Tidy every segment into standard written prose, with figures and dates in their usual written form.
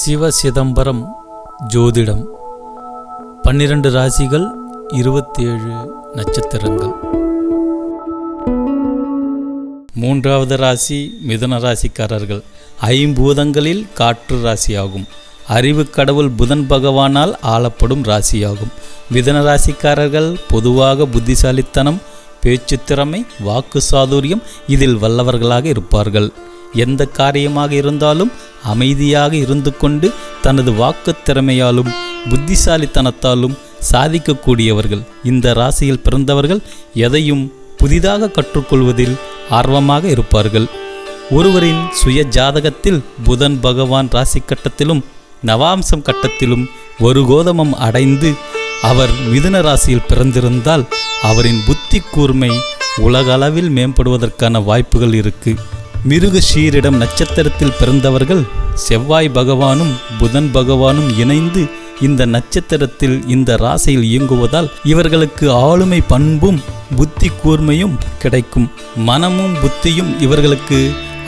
சிவ சிதம்பரம் ஜோதிடம் 12 ராசிகள் 27 நட்சத்திரங்கள். மூன்றாவது ராசி மிதுன ராசிக்காரர்கள். ஐம்பூதங்களில் காற்று ராசியாகும். அறிவு கடவுள் புதன் பகவானால் ஆளப்படும் ராசியாகும். மிதுன ராசிக்காரர்கள் பொதுவாக புத்திசாலித்தனம், பேச்சு திறமை, வாக்கு சாதுரியம் இதில் வல்லவர்களாக இருப்பார்கள். எந்த காரியமாக இருந்தாலும் அமைதியாக இருந்து கொண்டு தனது வாக்கு திறமையாலும் புத்திசாலித்தனத்தாலும் சாதிக்கக்கூடியவர்கள். இந்த ராசியில் பிறந்தவர்கள் எதையும் புதிதாக கற்றுக்கொள்வதில் ஆர்வமாக இருப்பார்கள். ஒருவரின் சுய ஜாதகத்தில் புதன் பகவான் ராசி கட்டத்திலும் நவாம்சம் கட்டத்திலும் ஒரு கோதமம் அடைந்து அவர் மிதுன ராசியில் பிறந்திருந்தால் அவரின் புத்தி கூர்மை உலகளவில் மேம்படுவதற்கான வாய்ப்புகள் இருக்கு. மிருகஷீரிடம் நட்சத்திரத்தில் பிறந்தவர்கள் செவ்வாய் பகவானும் புதன் பகவானும் இணைந்து இந்த நட்சத்திரத்தில் இந்த ராசியில் இயங்குவதால் இவர்களுக்கு ஆளுமை பண்பும் புத்தி கூர்மையும் கிடைக்கும். மனமும் புத்தியும் இவர்களுக்கு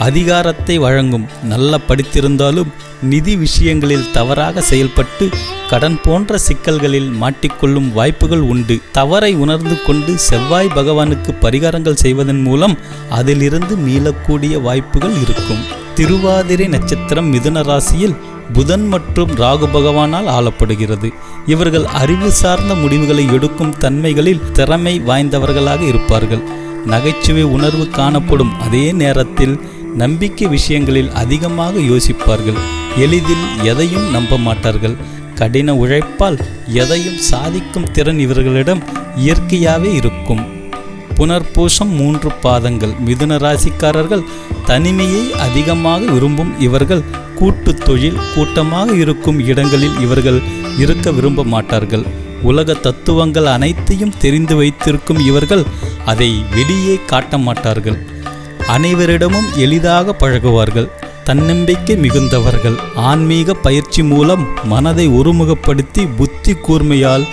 அதிகாரத்தை வழங்கும். நல்லா படித்திருந்தாலும் நிதி விஷயங்களில் தவறாக செயல்பட்டு கடன் போன்ற சிக்கல்களில் மாட்டிக்கொள்ளும் வாய்ப்புகள் உண்டு. தவறை உணர்ந்து கொண்டு செவ்வாய் பகவானுக்கு பரிகாரங்கள் செய்வதன் மூலம் அதிலிருந்து மீளக்கூடிய வாய்ப்புகள் இருக்கும். திருவாதிரை நட்சத்திரம் மிதுன ராசியில் புதன் மற்றும் ராகு பகவானால் ஆளப்படுகிறது. இவர்கள் அறிவு சார்ந்த முடிவுகளை எடுக்கும் தன்மைகளில் திறமை வாய்ந்தவர்களாக இருப்பார்கள். நகைச்சுவை உணர்வு காணப்படும். அதே நேரத்தில் நம்பிக்கை விஷயங்களில் அதிகமாக யோசிப்பார்கள். எளிதில் எதையும் நம்ப மாட்டார்கள். கடின உழைப்பால் எதையும் சாதிக்கும் திறன் இவர்களிடம் இயற்கையாகவே இருக்கும். புனர்பூசம் 3 பாதங்கள். மிதுன ராசிக்காரர்கள் தனிமையை அதிகமாக விரும்பும் இவர்கள் கூட்டு தொழில், கூட்டமாக இருக்கும் இடங்களில் இவர்கள் இருக்க விரும்ப மாட்டார்கள். உலக தத்துவங்கள் அனைத்தையும் தெரிந்து வைத்திருக்கும் இவர்கள் அதை வெளியே காட்ட மாட்டார்கள். அனைவரிடமும் எளிதாக பழகுவார்கள். தன்னம்பிக்கை மிகுந்தவர்கள். ஆன்மீக பயிற்சி மூலம் மனதை ஒருமுகப்படுத்தி புத்தி கூர்மையால்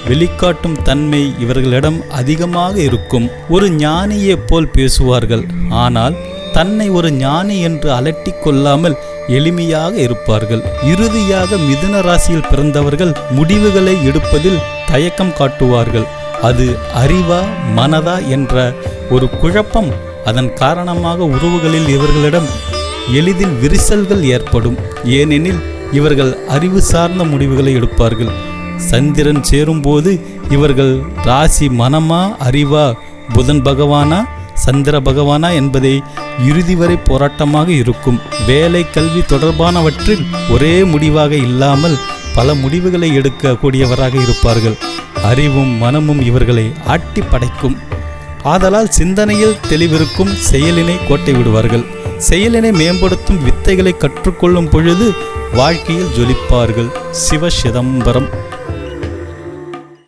வெளிக்காட்டும் தன்மை இவர்களிடம் அதிகமாக இருக்கும். ஒரு ஞானியை போல் பேசுவார்கள். ஆனால் தன்னை ஒரு ஞானி என்று அலட்டிக் கொள்ளாமல் எளிமையாக இருப்பார்கள். இறுதியாக மிதுன ராசியில் பிறந்தவர்கள் முடிவுகளை எடுப்பதில் தயக்கம் காட்டுவார்கள். அது அறிவா மனதா என்ற ஒரு குழப்பம். அதன் காரணமாக உறவுகளில் இவர்களிடம் எளிதில் விரிசல்கள் ஏற்படும். ஏனெனில் இவர்கள் அறிவு சார்ந்த முடிவுகளை எடுப்பார்கள். சந்திரன் சேரும்போது இவர்கள் ராசி மனமா அறிவா, புதன் பகவானா சந்திர பகவானா என்பதை இறுதி வரை போராட்டமாக இருக்கும். வேலை, கல்வி தொடர்பானவற்றில் ஒரே முடிவாக இல்லாமல் பல முடிவுகளை எடுக்கக்கூடியவராக இருப்பார்கள். அறிவும் மனமும் இவர்களை ஆட்டி படைக்கும். ஆதலால் சிந்தனையில் தெளிவிருக்கும். செயலினை கோட்டை விடுவார்கள். செயலினை மேம்படுத்தும் வித்தைகளை கற்றுக்கொள்ளும் பொழுது வாழ்க்கையில் ஜொலிப்பார்கள். சிவ சிதம்பரம்.